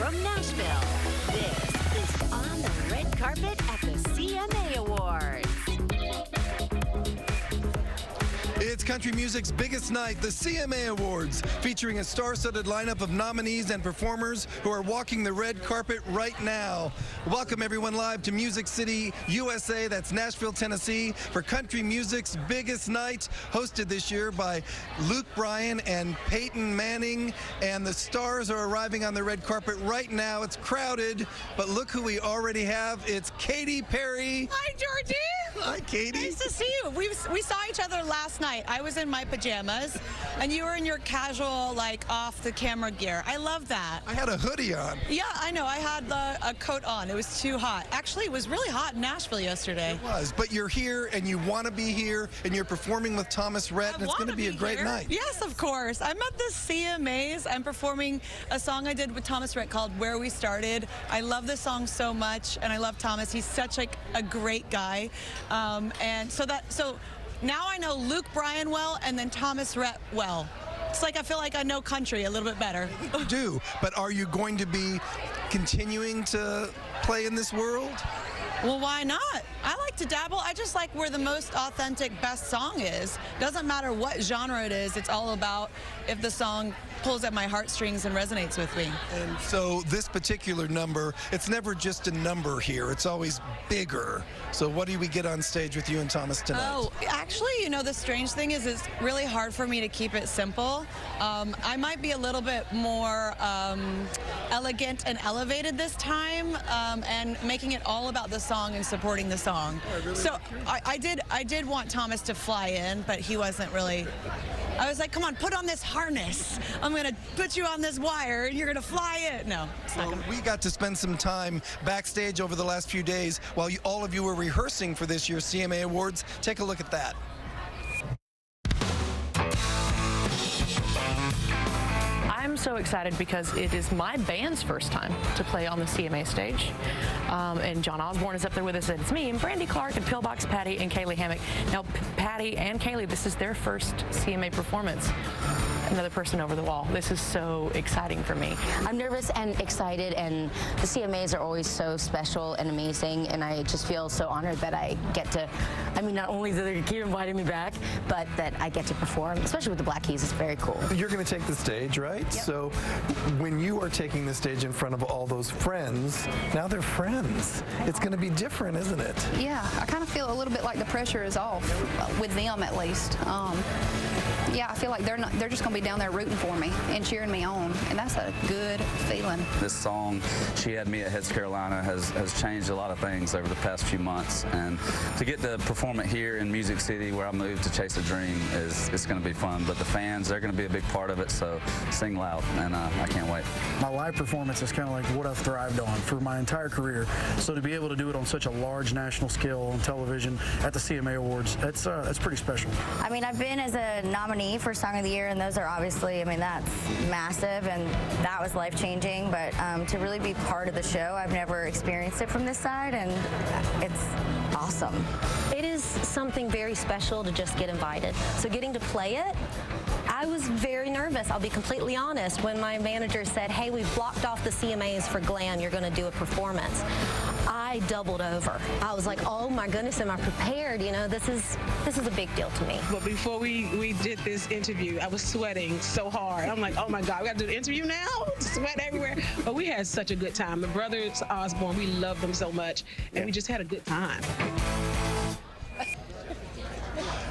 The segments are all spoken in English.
from Nashville. This is On the Red Carpet at the CMA Awards. It's country music's biggest night, the CMA Awards, featuring a star-studded lineup of nominees and performers who are walking the red carpet right now. Welcome everyone live to Music City, USA, that's Nashville, Tennessee, for country music's biggest night, hosted this year by Luke Bryan and Peyton Manning, and the stars are arriving on the red carpet right now. It's crowded, but look who we already have. It's Katy Perry. Hi, Georgie. Hi, Katy. Nice to see you. We saw each other last night. I was in my pajamas, and you were in your casual, like, off-the-camera gear. I love that. I had a hoodie on. Yeah, I know. I had a coat on. It was too hot. Actually, it was really hot in Nashville yesterday. It was, but you're here, and you want to be here, and you're performing with Thomas Rhett, and it's going to be a great night. Yes, of course. I'm at the CMAs. I'm performing a song I did with Thomas Rhett called Where We Started. I love this song so much, and I love Thomas. He's such like a great guy. And so now I know Luke Bryan well, and then Thomas Rhett well. It's like I feel like I know country a little bit better. You do, but are you going to be continuing to play in this world? Well, why not? I like to dabble. I just like where the most authentic, best song is. Doesn't matter what genre it is. It's all about if the song pulls at my heartstrings and resonates with me. And so this particular number, it's never just a number here. It's always bigger. So what do we get on stage with you and Thomas tonight? Oh, actually, you know, the strange thing is it's really hard for me to keep it simple. I might be a little bit more elegant and elevated this time, and making it all about the song and supporting the song. Oh, really? So I did want Thomas to fly in, but he wasn't really. I was like, come on, put on this harness. I'm going to put you on this wire, and you're going to fly it. No, it's not going to. We got to spend some time backstage over the last few days while all of you were rehearsing for this year's CMA Awards. Take a look at that. I'm so excited because it is my band's first time to play on the CMA stage. And John Osborne is up there with us, and it's me and Brandy Clark and Pillbox Patty and Kaylee Hammock. Now, Patty and Kaylee, this is their first CMA performance. Another person over the wall. This is so exciting for me. I'm nervous and excited, and the CMAs are always so special and amazing, and I just feel so honored that I get to, I mean, not only that they keep inviting me back, but that I get to perform, especially with the Black Keys. It's very cool. You're going to take the stage, right? Yep. So when you are taking the stage in front of all those friends, now they're friends. It's going to be different, isn't it? Yeah, I kind of feel a little bit like the pressure is off, with them at least. Yeah, I feel like they're just going to be down there rooting for me and cheering me on, and that's a good feeling. This song, She Had Me at Heads Carolina, has changed a lot of things over the past few months, and to get to perform it here in Music City, where I moved to chase a dream, it's going to be fun. But the fans, they're going to be a big part of it, so sing loud, and I can't wait. My live performance is kind of like what I've thrived on for my entire career, so to be able to do it on such a large national scale on television at the CMA Awards, it's pretty special. I mean, I've been as a nominee for Song of the Year, and those are obviously, I mean, that's massive, and that was life-changing, but to really be part of the show, I've never experienced it from this side, and it's awesome. It is something very special to just get invited. So getting to play it, I was very nervous, I'll be completely honest, when my manager said, hey, we've blocked off the CMAs for Glam, you're going to do a performance. I doubled over. I was like, oh my goodness, am I prepared? You know, this is a big deal to me. But before we did this interview, I was sweating so hard. I'm like, oh my God, we got to do the interview now? Sweat everywhere. But we had such a good time. The brothers Osborne, we loved them so much, and we just had a good time.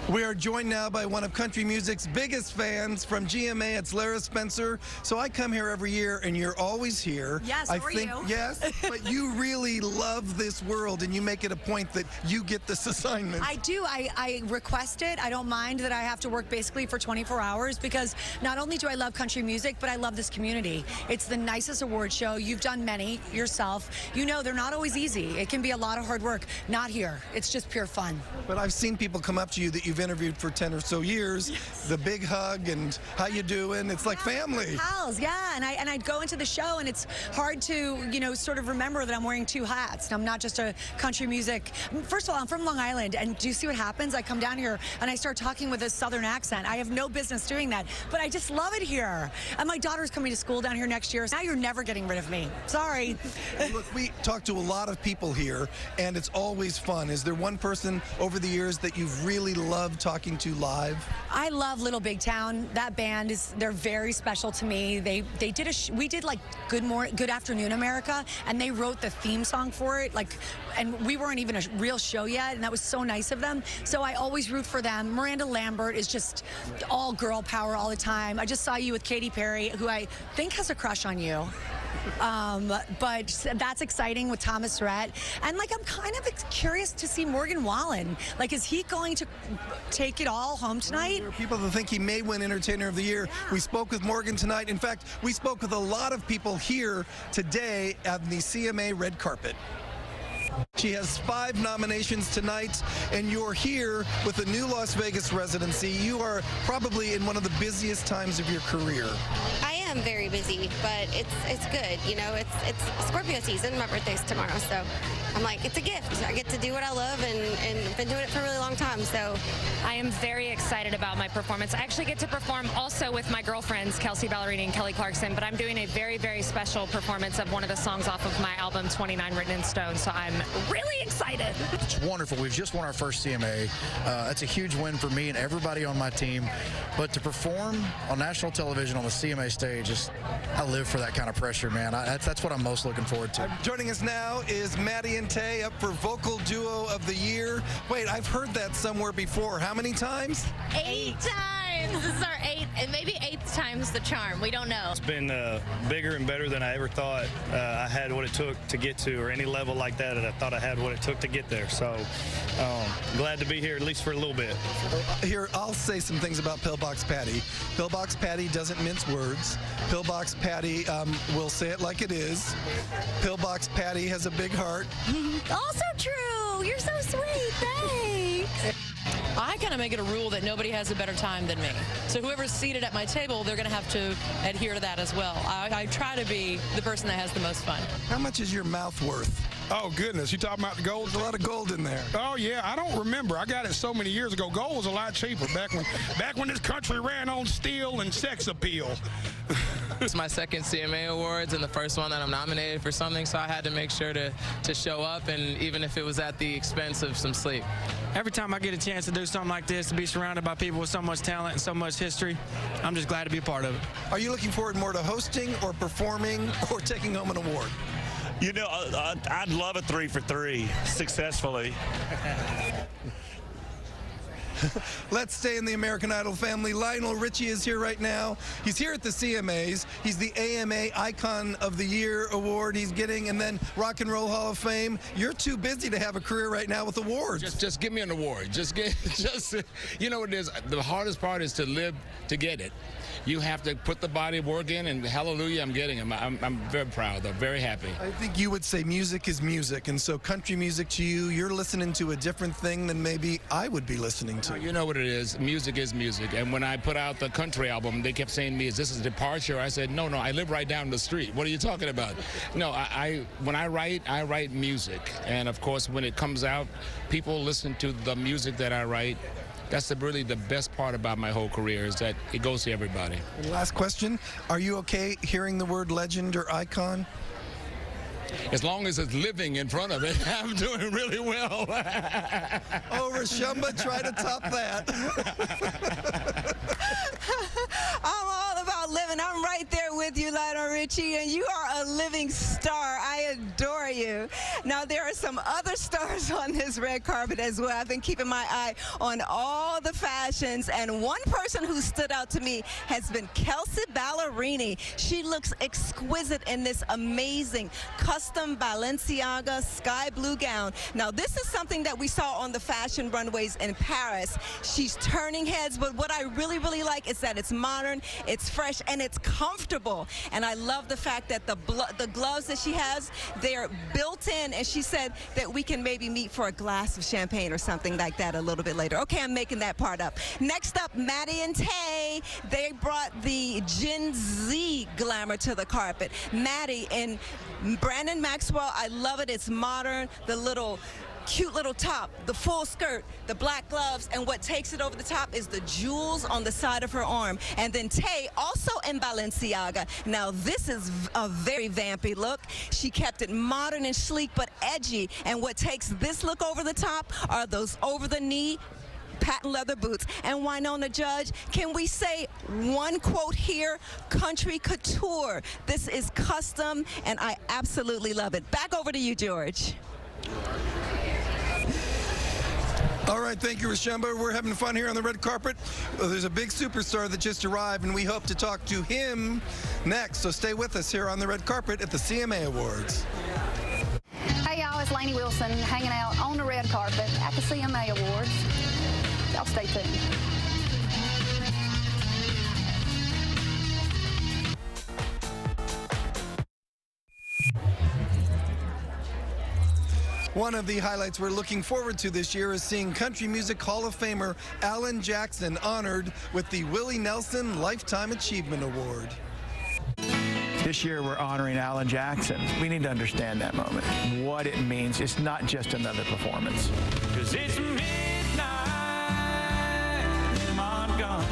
We are joined now by one of country music's biggest fans from GMA. It's Lara Spencer. So I come here every year, and you're always here. Yes, I or think, you. Yes, but you really love this world, and you make it a point that you get this assignment. I do. I request it. I don't mind that I have to work basically for 24 hours because not only do I love country music, but I love this community. It's the nicest award show. You've done many yourself. You know, they're not always easy. It can be a lot of hard work. Not here. It's just pure fun. But I've seen people come up to you that you've interviewed for 10 or so years. Yes. The big hug and how you doing? It's like family. Pals, yeah. And I'd go into the show, and it's hard to, sort of remember that I'm wearing two hats. And I'm not just a country music. First of all, I'm from Long Island, and do you see what happens? I come down here and I start talking with a Southern accent. I have no business doing that, but I just love it here. And my daughter's coming to school down here next year. So now you're never getting rid of me. Sorry. Look, we talk to a lot of people here, and it's always fun. Is there one person over the years that you've really loved talking to live? I love Little Big Town. That band they're very special to me. We did like Good Afternoon America, and they wrote the theme song for it. And we weren't even a real show yet, and that was so nice of them. So I always root for them. Miranda Lambert is just all girl power all the time. I just saw you with Katy Perry, who I think has a crush on you. But that's exciting with Thomas Rhett. And I'm kind of curious to see Morgan Wallen. Is he going to take it all home tonight? There are people that think he may win Entertainer of the Year. Yeah. We spoke with Morgan tonight. In fact, we spoke with a lot of people here today at the CMA red carpet. She has 5 nominations tonight, and you're here with a new Las Vegas residency. You are probably in one of the busiest times of your career. I am very busy, but it's good. It's Scorpio season. My birthday's tomorrow, so I'm like, it's a gift. I get to do what I love, and been doing it for a really long time. So I am very excited about my performance. I actually get to perform also with my girlfriends, Kelsey Ballerini and Kelly Clarkson, but I'm doing a very, very special performance of one of the songs off of my album 29 Written in Stone, so I'm really excited. It's wonderful. We've just won our first CMA. That's a huge win for me and everybody on my team. But to perform on national television on the CMA stage, I live for that kind of pressure, man. That's what I'm most looking forward to. Joining us now is Maddie and Tay up for Vocal Duo of the Year. Wait, I've heard that somewhere before. How many times? 8 times. This is our 8th, and maybe 8th time's the charm. We don't know. It's been bigger and better than I ever thought I had what it took to get to, or any level like that I thought I had what it took to get there. So glad to be here, at least for a little bit. Here, I'll say some things about Pillbox Patty. Pillbox Patty doesn't mince words. Pillbox Patty will say it like it is. Pillbox Patty has a big heart. Also true. You're so sweet. Thanks. I kind of make it a rule that nobody has a better time than me. So whoever's seated at my table, they're going to have to adhere to that as well. I try to be the person that has the most fun. How much is your mouth worth? Oh, goodness. You talking about the gold? There's a lot of gold in there. Oh, yeah. I don't remember. I got it so many years ago. Gold was a lot cheaper back when this country ran on steel and sex appeal. It's my second CMA Awards and the first one that I'm nominated for something, so I had to make sure to show up, and even if it was at the expense of some sleep. Every time I get a chance to do something like this, to be surrounded by people with so much talent and so much history, I'm just glad to be a part of it. Are you looking forward more to hosting or performing or taking home an award? I'd love a 3 for 3 successfully. Let's stay in the American Idol family. Lionel Richie is here right now. He's here at the CMAs. He's the AMA Icon of the Year award he's getting, and then Rock and Roll Hall of Fame. You're too busy to have a career right now with awards. Just give me an award. You know what it is? The hardest part is to live to get it. You have to put the body of work in, and hallelujah, I'm getting them. I'm very proud. I'm very happy. I think you would say music is music, and so country music to you, you're listening to a different thing than maybe I would be listening to. You know what it is. Music is music. And when I put out the country album, they kept saying to me, is this a departure? I said, no, I live right down the street. What are you talking about? No, when I write music. And, of course, when it comes out, people listen to the music that I write. That's really the best part about my whole career, is that it goes to everybody. And last question, are you okay hearing the word legend or icon? As long as it's living in front of it, I'm doing really well. Oh, Rashumba, try to top that. I'm all about living. I'm right there with you, Lionel Richie, and you are a living star. I adore you. Now, there are some other stars on this red carpet as well. I've been keeping my eye on all the fashions, and one person who stood out to me has been Kelsey Ballerini. She looks exquisite in this amazing custom Balenciaga sky blue gown. Now, this is something that we saw on the fashion runways in Paris. She's turning heads, but what I really like is that it's modern, it's fresh, and it's comfortable. And I love the fact that the the gloves that she has, they're built in, and she said that we can maybe meet for a glass of champagne or something like that a little bit later. Okay, I'm making that part up. Next up, Maddie and Tay. They brought the Gen Z glamour to the carpet. Maddie and Brandon Maxwell, I love it. It's modern, the little cute little top, the full skirt, the black gloves, and what takes it over the top is the jewels on the side of her arm. And then Tay, also in Balenciaga. Now this is a very vampy look. She kept it modern and sleek but edgy, and what takes this look over the top are those over-the-knee patent leather boots. And Winona Judge, can we say one quote here? Country couture. This is custom, and I absolutely love it. Back over to you, George. All right, thank you, Rashamba. We're having fun here on the red carpet. There's a big superstar that just arrived, and we hope to talk to him next. So stay with us here on the red carpet at the CMA Awards. Hey, y'all, it's Lainey Wilson hanging out on the red carpet at the CMA Awards. Y'all stay tuned. One of the highlights we're looking forward to this year is seeing Country Music Hall of Famer Alan Jackson honored with the Willie Nelson Lifetime Achievement Award. This year we're honoring Alan Jackson. We need to understand that moment, what it means. It's not just another performance. 'Cause it's midnight in Montgomery.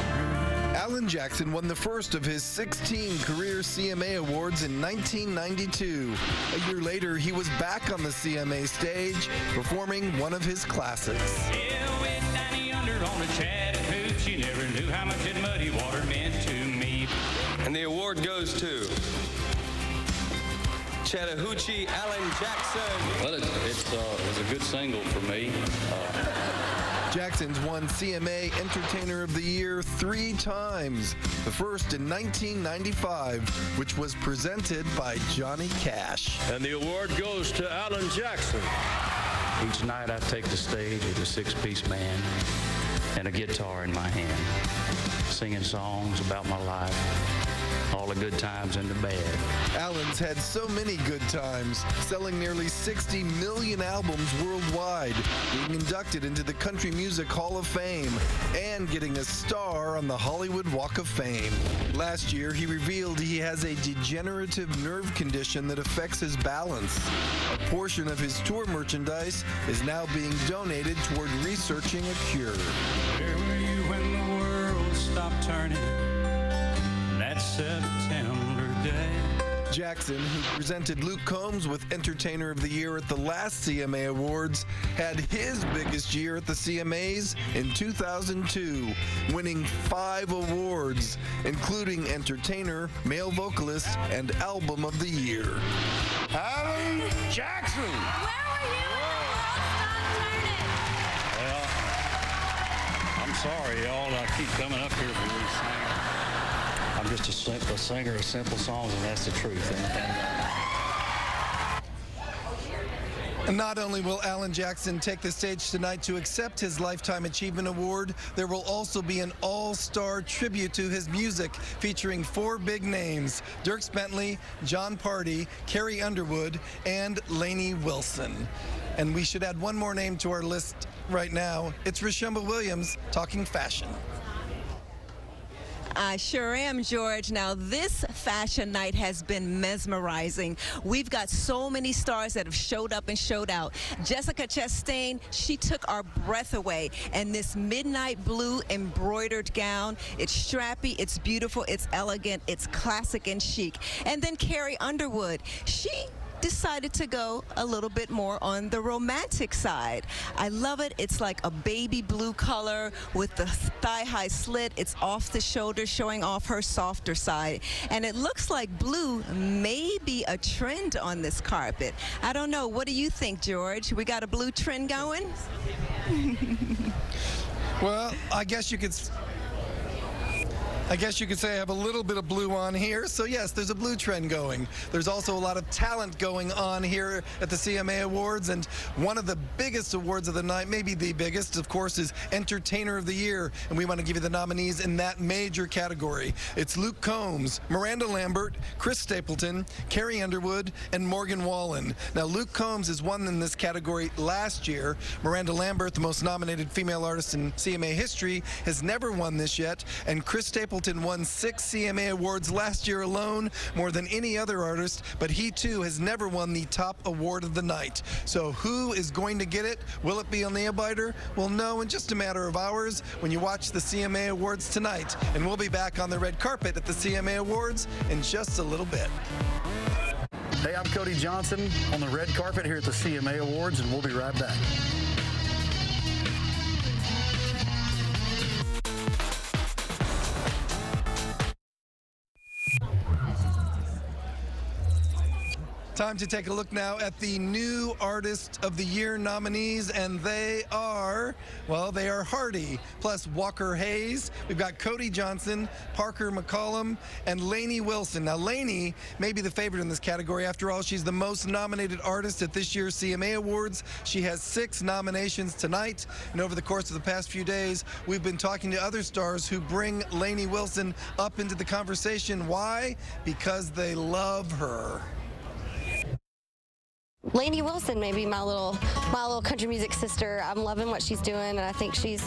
Alan Jackson won the first of his 16 career CMA awards in 1992. A year later, he was back on the CMA stage, performing one of his classics. Yeah, way down yonder on the Chattahoochee, never knew how much that muddy water meant to me. And the award goes to Chattahoochee Alan Jackson. Well, it's a good single for me. Jackson's won CMA Entertainer of the Year 3 times. The first in 1995, which was presented by Johnny Cash. And the award goes to Alan Jackson. Each night I take the stage with a 6-piece band and a guitar in my hand, singing songs about my life, all the good times and the bad. Alan's had so many good times, selling nearly 60 million albums worldwide, being inducted into the Country Music Hall of Fame, and getting a star on the Hollywood Walk of Fame. Last year, he revealed he has a degenerative nerve condition that affects his balance. A portion of his tour merchandise is now being donated toward researching a cure. Where were you when the world stopped turning that September day? Jackson, who presented Luke Combs with Entertainer of the Year at the last CMA Awards, had his biggest year at the CMAs in 2002, winning 5 awards, including Entertainer, Male Vocalist, and Album of the Year. Alan Jackson! Where were you when the world stopped turning? Well, I'm sorry, y'all. I keep coming up here for these things. I'm just a singer of simple songs, and that's the truth. And not only will Alan Jackson take the stage tonight to accept his Lifetime Achievement Award, there will also be an all-star tribute to his music featuring 4 big names: Dierks Bentley, Jon Pardi, Carrie Underwood, and Lainey Wilson. And we should add one more name to our list right now. It's Rashamba Williams talking fashion. I sure am, George. Now, this fashion night has been mesmerizing. We've got so many stars that have showed up and showed out. Jessica Chastain, she took our breath away. And this midnight blue embroidered gown, it's strappy, it's beautiful, it's elegant, it's classic and chic. And then Carrie Underwood, she decided to go a little bit more on the romantic side. I love it. It's like a baby blue color with the thigh-high slit. It's off the shoulder, showing off her softer side. And it looks like blue may be a trend on this carpet. I don't know. What do you think, George? We got a blue trend going? Well, I guess you could... I guess you could say I have a little bit of blue on here. So yes, there's a blue trend going. There's also a lot of talent going on here at the CMA Awards, and one of the biggest awards of the night, maybe the biggest, of course, is Entertainer of the Year, and we want to give you the nominees in that major category. It's Luke Combs, Miranda Lambert, Chris Stapleton, Carrie Underwood, and Morgan Wallen. Now, Luke Combs has won in this category last year. Miranda Lambert, the most nominated female artist in CMA history, has never won this yet, and Chris Stapleton won 6 CMA awards last year alone, more than any other artist, but he too has never won the top award of the night. So who is going to get it? Will it be a nail-biter? We'll know in just a matter of hours when you watch the CMA Awards tonight, and we'll be back on the red carpet at the CMA Awards in just a little bit. Hey, I'm Cody Johnson on the red carpet here at the CMA Awards, and we'll be right back. Time to take a look now at the new Artist of the Year nominees, and they are, well, they are Hardy, plus Walker Hayes. We've got Cody Johnson, Parker McCollum, and Lainey Wilson. Now, Lainey may be the favorite in this category. After all, she's the most nominated artist at this year's CMA Awards. She has 6 nominations tonight, and over the course of the past few days, we've been talking to other stars who bring Lainey Wilson up into the conversation. Why? Because they love her. Lainey Wilson may be my little country music sister. I'm loving what she's doing, and I think she's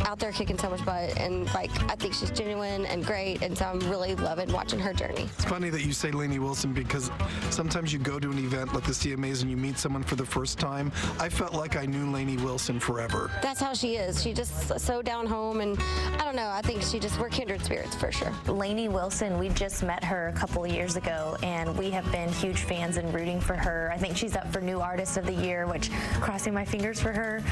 out there kicking so much butt, and I think she's genuine and great, and so I'm really loving watching her journey. It's funny that you say Lainey Wilson, because sometimes you go to an event like the CMAs and you meet someone for the first time. I felt like I knew Lainey Wilson forever. That's how she is. She just so down home, and I don't know, I think we're kindred spirits for sure. Lainey Wilson, we just met her a couple of years ago, and we have been huge fans and rooting for her. I think she's up for New Artist of the Year, which, crossing my fingers for her.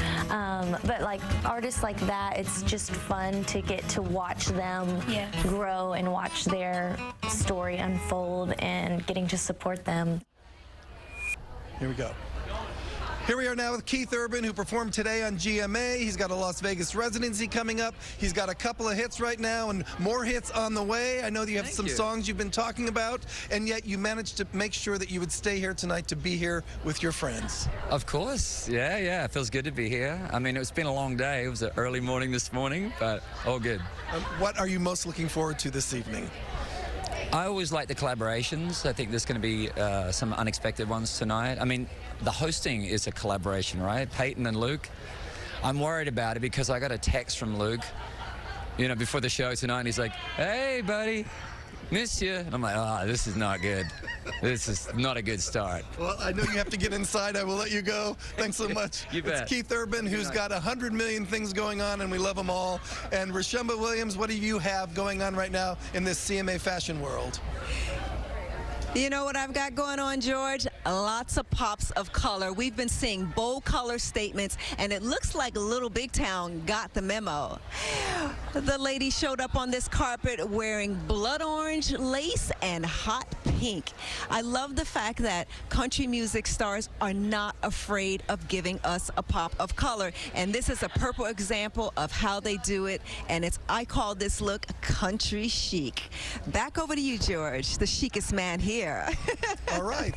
But like artists like that, it's just fun to get to watch them grow and watch their story unfold and getting to support them. Here we go. Here we are now with Keith Urban, who performed today on GMA. He's got a Las Vegas residency coming up. He's got a couple of hits right now and more hits on the way. I know that you have some songs you've been talking about, and yet you managed to make sure that you would stay here tonight to be here with your friends. Of course. Yeah. It feels good to be here. I mean, it's been a long day. It was an early morning this morning, but all good. What are you most looking forward to this evening? I always like the collaborations. I think there's going to be some unexpected ones tonight. I mean, the hosting is a collaboration, right? Peyton and Luke. I'm worried about it because I got a text from Luke, before the show tonight, and he's like, "Hey, buddy, miss you." And I'm like, this is not good. This is not a good start. Well, I know you have to get inside. I will let you go. Thanks so much. You bet. It's Keith Urban, who's got 100 million things going on, and we love them all. And Rashumba Williams, what do you have going on right now in this CMA fashion world? You know what I've got going on, George? Lots of pops of color. We've been seeing bold color statements, and it looks like Little Big Town got the memo. The lady showed up on this carpet wearing blood orange lace and hot pink. I love the fact that country music stars are not afraid of giving us a pop of color, and this is a purple example of how they do it, and I call this look country chic. Back over to you, George, the chicest man here. All right.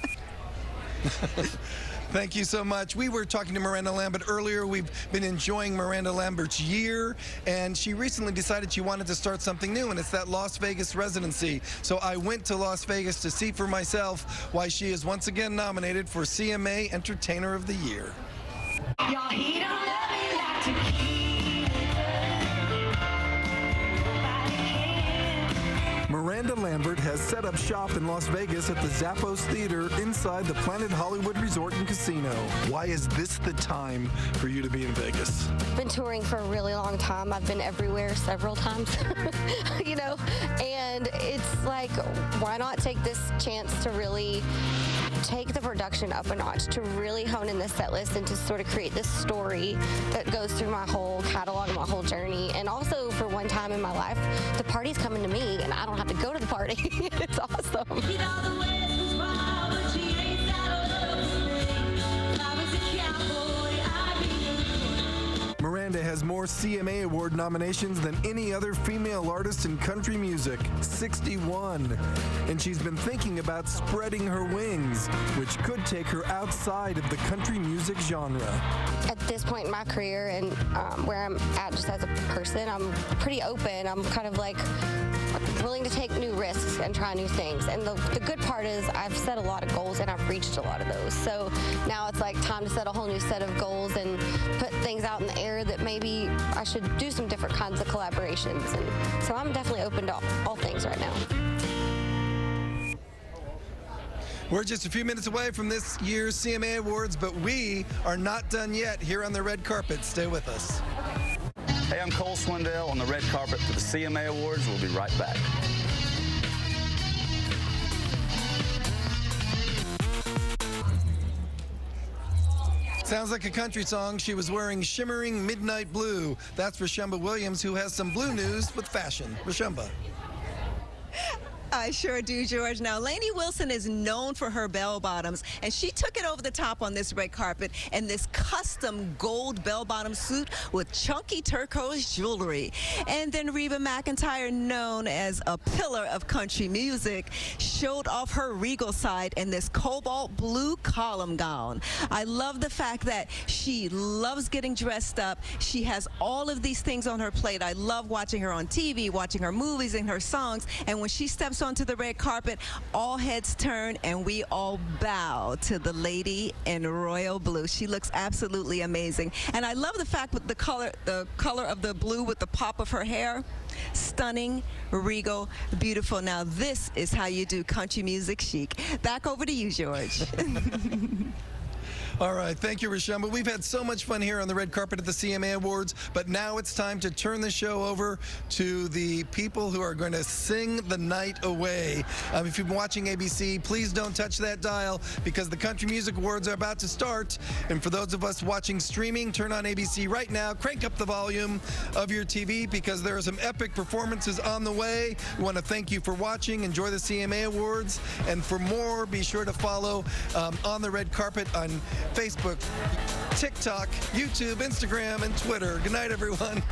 Thank you so much. We were talking to Miranda Lambert earlier. We've been enjoying Miranda Lambert's year, and she recently decided she wanted to start something new, and it's that Las Vegas residency. So I went to Las Vegas to see for myself why she is once again nominated for CMA Entertainer of the Year. Y'all, he don't love me like to keep. Miranda Lambert has set up shop in Las Vegas at the Zappos Theater inside the Planet Hollywood Resort and Casino. Why is this the time for you to be in Vegas? I've been touring for a really long time. I've been everywhere several times, and it's like, why not take this chance to really take the production up a notch, to really hone in the set list and to sort of create this story that goes through my whole catalog and my whole journey. And also, for one time in my life, the party's coming to me and I don't have to go to the party. It's awesome. Miranda has more CMA Award nominations than any other female artist in country music, 61. And she's been thinking about spreading her wings, which could take her outside of the country music genre. At this point in my career and where I'm at just as a person, I'm pretty open. I'm kind of like willing to take new risks and try new things. And the good part is I've set a lot of goals and I've reached a lot of those. So now it's like time to set a whole new set of goals and put things out in the air that maybe I should do some different kinds of collaborations. And so I'm definitely open to all things right now. We're just a few minutes away from this year's CMA Awards, but we are not done yet here on the red carpet. Stay with us. Hey, I'm Cole Swindell on the red carpet for the CMA Awards. We'll be right back. Sounds like a country song. She was wearing shimmering midnight blue. That's Reshumba Williams, who has some blue news with fashion. Reshumba. I sure do, George. Now, Lainey Wilson is known for her bell bottoms, and she took it over the top on this red carpet in this custom gold bell bottom suit with chunky turquoise jewelry. And then Reba McEntire, known as a pillar of country music, showed off her regal side in this cobalt blue column gown. I love the fact that she loves getting dressed up. She has all of these things on her plate. I love watching her on TV, watching her movies and her songs, and when she steps onto the red carpet, all heads turn and we all bow to the lady in royal blue. She looks absolutely amazing. And I love the fact with the color of the blue with the pop of her hair. Stunning, regal, beautiful. Now this is how you do country music chic. Back over to you, George. All right, thank you, Reshumba. We've had so much fun here on the red carpet at the CMA Awards, but now it's time to turn the show over to the people who are going to sing the night away. If you've been watching ABC, please don't touch that dial because the Country Music Awards are about to start. And for those of us watching streaming, turn on ABC right now. Crank up the volume of your TV because there are some epic performances on the way. We want to thank you for watching. Enjoy the CMA Awards. And for more, be sure to follow On the Red Carpet on Facebook, TikTok, YouTube, Instagram, and Twitter. Good night, everyone.